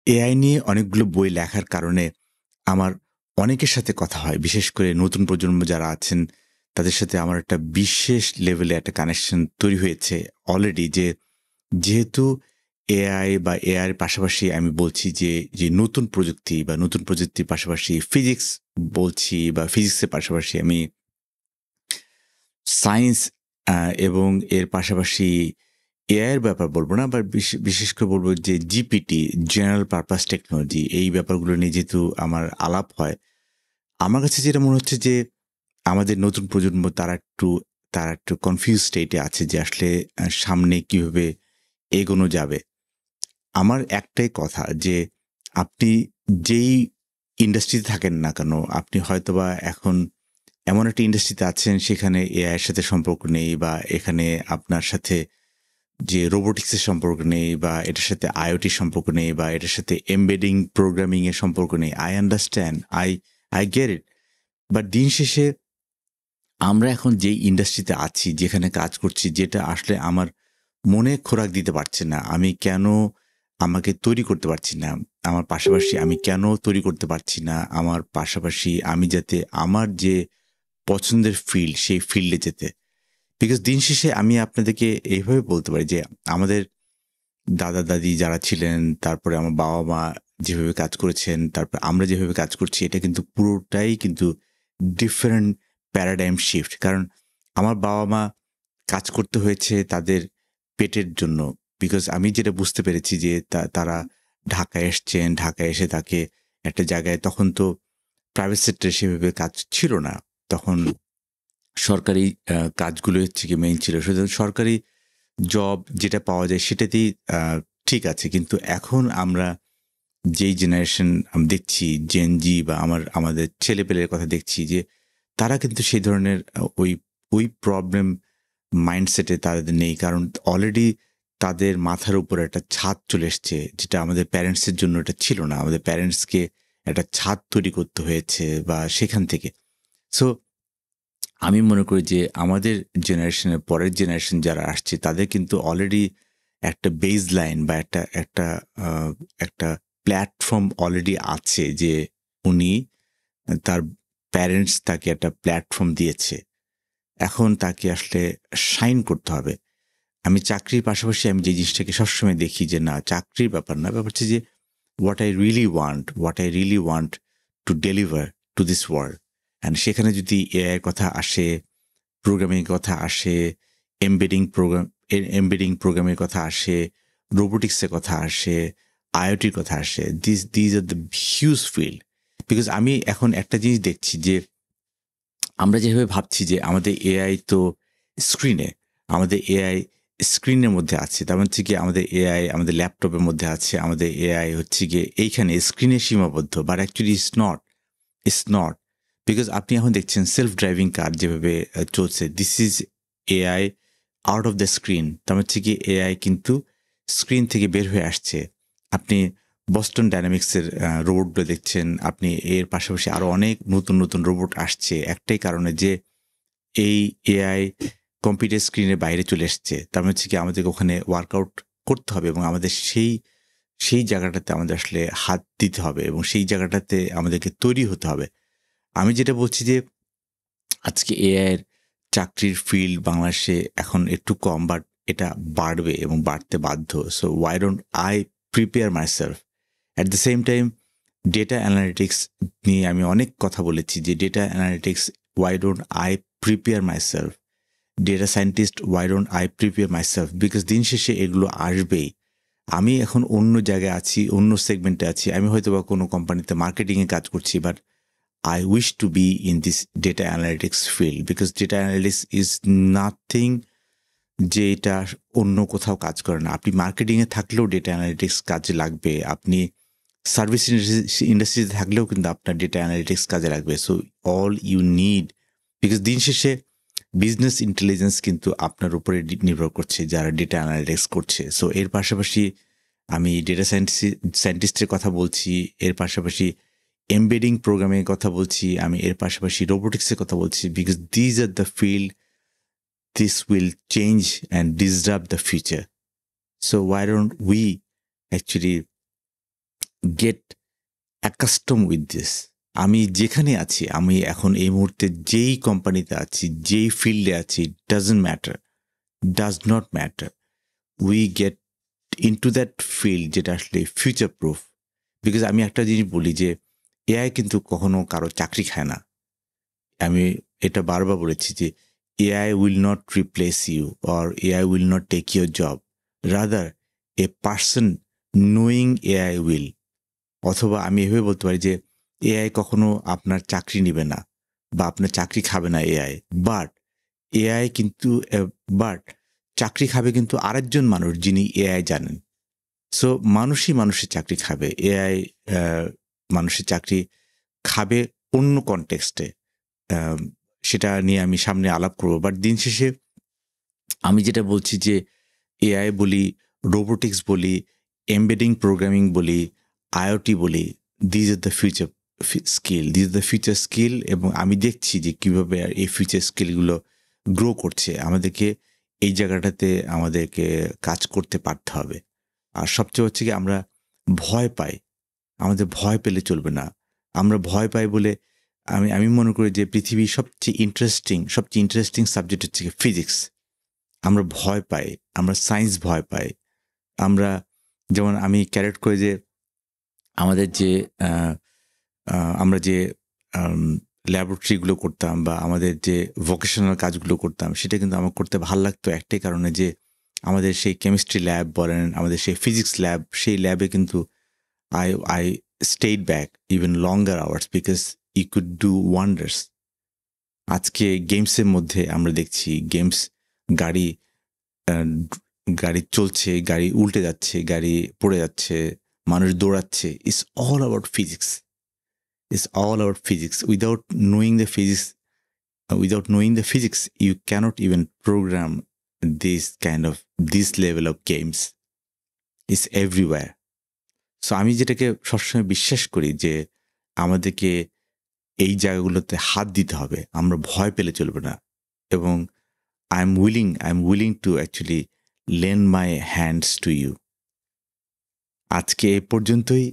AI নিয়ে অনেকগুলো বই লেখার কারণে আমার অনেকের সাথে কথা হয়। বিশেষ করে নতুন প্রজন্ম যারা আছেন, তাদের সাথে আমার একটা বিশেষ লেভেলে একটা কানেকশন তৈরি হয়েছে অলরেডি যেহেতু এআই বা এআই এর পাশাপাশি আমি বলছি যে নতুন প্রযুক্তি বা নতুন প্রযুক্তির পাশাপাশি ফিজিক্স বলছি বা ফিজিক্সের পাশাপাশি আমি সায়েন্স আ এবং এর পাশাপাশি এআই এর ব্যাপার বলব না। আবার বিশেষ করে বলব যে জিপিটি জেনারেল পারপাস টেকনোলজি এই ব্যাপারগুলো নিয়ে যেহেতু আমার আলাপ হয়, আমার কাছে যেটা মনে হচ্ছে যে আমাদের নতুন প্রজন্ম তারা একটু কনফিউজ স্টেটে আছে যে আসলে সামনে কিভাবে এগোনো যাবে। আমার একটাই কথা যে আপনি যেই ইন্ডাস্ট্রিতে থাকেন না কেন, আপনি হয়তোবা এখন এমন একটা ইন্ডাস্ট্রিতে আছেন সেখানে এআই এর সাথে সম্পর্ক নেই বা এখানে আপনার সাথে যে রোবোটিক্স এর সম্পর্ক নেই বা এটার সাথে আইওটি সম্পর্ক নেই বা এটার সাথে এমবেডিং প্রোগ্রামিং এর সম্পর্ক নেই। I understand, I get it. But দিন শেষে আমরা এখন যেই ইন্ডাস্ট্রিতে আছি, যেখানে কাজ করছি, যেটা আসলে আমার মনে খোরাক দিতে পারছে না। আমি কেন আমাকে তৈরি করতে পারছি না? আমার পাশাপাশি আমি কেন তৈরি করতে পারছি না? আমার পাশাপাশি আমি যাতে আমার যে পছন্দের ফিল্ড, সেই ফিল্ডে যেতে। বিকজ দিন শেষে আমি আপনাদেরকে এইভাবে বলতে পারি যে আমাদের দাদা-দাদি যারা ছিলেন, তারপরে আমার বাবা-মা যেভাবে কাজ করেছেন, তারপর আমরা যেভাবে কাজ করছি, এটা কিন্তু পুরোটাই কিন্তু ডিফারেন্ট প্যারাডাইম শিফট। কারণ আমার বাবা-মা কাজ করতে হয়েছে তাদের পেটের জন্য। বিকজ আমি যেটা বুঝতে পেরেছি যে তারা ঢাকায় এসছেন, ঢাকায় এসে তাকে একটা জায়গায় তখন তো প্রাইভেট সেক্টরে সেভাবে কাজ ছিল না। তখন সরকারি কাজগুলো হচ্ছে গিয়ে মেইন ছিল। সুতরাং সরকারি জব যেটা পাওয়া যায় সেটাতেই আ ঠিক আছে। কিন্তু এখন আমরা যেই জেনারেশন দেখছি জেন জি বা আমাদের ছেলেপেলের কথা দেখছি যে তারা কিন্তু সেই ধরনের ওই প্রবলেম মাইন্ডসেটে তাদের নেই। কারণ অলরেডি তাদের মাথার উপর একটা ছাদ চলে এসছে যেটা আমাদের প্যারেন্টসের জন্য এটা ছিল না। আমাদের প্যারেন্টসকে একটা ছাদ তৈরি করতে হয়েছে বা সেখান থেকে। সো আমি মনে করি যে আমাদের জেনারেশনের পরের জেনারেশন যারা আসছে তাদের কিন্তু অলরেডি একটা বেজ লাইন বা আ একটা প্ল্যাটফর্ম অলরেডি আছে যে উনি তার প্যারেন্টস তাকে একটা প্ল্যাটফর্ম দিয়েছে। এখন তাকে আসলে শাইন করতে হবে। আমি চাকরির পাশাপাশি আমি যে জিনিসটাকে সবসময় দেখি যে না চাকরির ব্যাপার না। ব্যাপার হচ্ছে যে what I really want to deliver to this world and সেখানে যদি এআই এর কথা আসে, প্রোগ্রামিং এর কথা আসে, এমবেডিং প্রোগ্রামের কথা আসে, রোবোটিক্স এর কথা আসে, IoT র কথা আসে। These are the huge field because আমি এখন একটা জিনিস দেখছি যে আমরা যেভাবে ভাবছি যে আমাদের এআই তো স্ক্রিনে, আমাদের এআই স্ক্রিনের মধ্যে আছে। তার মানে হচ্ছে গিয়ে আমাদের এআই আমাদের ল্যাপটপের মধ্যে আছে। আমাদের এআই হচ্ছে গিয়ে এইখানে স্ক্রিনে সীমাবদ্ধ। But actually it's not. Because আপনি এখন দেখছেন সেলফ ড্রাইভিং কার যেভাবে চলছে। This is AI out of the screen. তার মানে হচ্ছে গিয়ে এআই কিন্তু স্ক্রিন থেকে বের হয়ে আসছে। আপনি বস্টন ডায়নামিক্সের রোবটগুলো দেখছেন। আপনি এর পাশাপাশি আরো অনেক নতুন রোবট আসছে। একটাই কারণে যে এই এআই কম্পিউটার স্ক্রিনের বাইরে চলে এসছে। তার মানে হচ্ছে কি আমাদেরকে ওখানে ওয়ার্কআউট করতে হবে এবং আমাদের সেই জায়গাটাতে আমাদের আসলে হাত দিতে হবে এবং সেই জায়গাটাতে আমাদেরকে তৈরি হতে হবে। আমি যেটা বলছি যে আজকে এআই এর চাকরির ফিল্ড বাংলাদেশে এখন একটু কম বাট এটা বাড়বে এবং বাড়তে বাধ্য। So why don't I prepare myself? At the same time data analytics নিয়ে আমি অনেক কথা বলেছি যে data analytics why don't I prepare myself? Data scientist why don't I prepare myself? Because দিন শেষে এগুলো আসবেই। আমি এখন অন্য জায়গায় আছি, অন্য সেগমেন্টে আছি। আমি হয়তোবা কোনো কোম্পানিতে মার্কেটিং এ কাজ করছি but I wish to be in this data analytics field because data analytics is nothing যে এটা অন্য কোথাও কাজ করে না। আপনি মার্কেটিং এ থাকলেও ডেটা অ্যানালিটিক্স কাজে লাগবে। আপনি সার্ভিস ইন্ডাস্ট্রিতে থাকলেও কিন্তু আপনার ডেটা অ্যানালিটিক্স কাজে লাগবে। So all you need because দিন শেষে বিজনেস ইন্টেলিজেন্স কিন্তু আপনার উপরে নির্ভর করছে যারা ডেটা অ্যানালিটিক্স করছে। সো এর পাশাপাশি আমি ডেটা সায়েন্টিস্টের কথা বলছি। এর পাশাপাশি এমবেডিং প্রোগ্রামিং এর কথা বলছি। আমি এর পাশাপাশি রোবোটিক্স এর কথা বলছি। Because this are the field this will change and disrupt the future. So why don't we actually get accustom with this. আমি যেখানে আছি, আমি এখন এই মুহূর্তে যেই কোম্পানিতে আছি, যেই ফিল্ডে আছি, does not matter. We get into that field যেটা আসলে ফিউচার প্রুফ। বিকজ আমি একটা জিনিস বলি যে এআই কিন্তু কখনো কারো চাকরি খায় না। আমি এটা বারবার বলেছি যে AI will not replace you or AI will not take your job, rather a person knowing AI will. অথবা আমি এভাবে বলতে পারি যে এআই কখনো আপনার চাকরি নেবে না বা আপনার চাকরি খাবে না এআই, বাট এআই কিন্তু বাট চাকরি খাবে কিন্তু আরেকজন মানুষ যিনি এআই জানেন। সো মানুষই মানুষের চাকরি খাবে, এআই মানুষের চাকরি খাবে অন্য কনটেক্সটে। সেটা নিয়ে আমি সামনে আলাপ করবো, বাট দিন শেষে আমি যেটা বলছি যে এআই বলি, রোবোটিক্স বলি, এমবেডিং প্রোগ্রামিং বলি, আইওটি বলি, these are the future skill. এবং আমি দেখছি যে কীভাবে এই ফিউচার স্কিলগুলো গ্রো করছে। আমাদেরকে এই জায়গাটাতে আমাদেরকে কাজ করতে পারতে হবে। আর সবচেয়ে হচ্ছে কি আমরা ভয় পাই, আমাদের ভয় পেলে চলবে না। আমরা ভয় পাই বলে আমি মনে করি যে পৃথিবীর সবচেয়ে ইন্টারেস্টিং সাবজেক্ট হচ্ছে ফিজিক্স। আমরা ভয় পাই, আমরা সায়েন্স ভয় পাই। আমরা যেমন আমি ক্যারেক্ট করে যে আমাদের যে আমরা যে ল্যাবরেটরিগুলো করতাম বা আমাদের যে ভোকেশনাল কাজগুলো করতাম, সেটা কিন্তু আমার করতে ভালো লাগতো একটাই কারণে যে আমাদের সেই কেমিস্ট্রি ল্যাব বলেন, আমাদের সেই ফিজিক্স ল্যাব, সেই ল্যাবে কিন্তু I stayed back even longer hours because you could do wonders. আজকে গেমসের মধ্যে আমরা দেখছি গাড়ি গাড়ি চলছে, গাড়ি উল্টে যাচ্ছে, গাড়ি পড়ে যাচ্ছে, মানুষ দৌড়াচ্ছে। It's all about physics. It's all about physics. Without knowing the physics, you cannot even program this level of games. It's everywhere. So আমি যেটাকে সবসময় বিশ্বাস করি যে আমাদেরকে এই জায়গাগুলোতে হাত দিতে হবে, আমরা ভয় পেলে চলবে না। এবং I am willing to actually lend my hands to you. আজকে এ পর্যন্তই,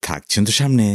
থাকছেন তো সামনে।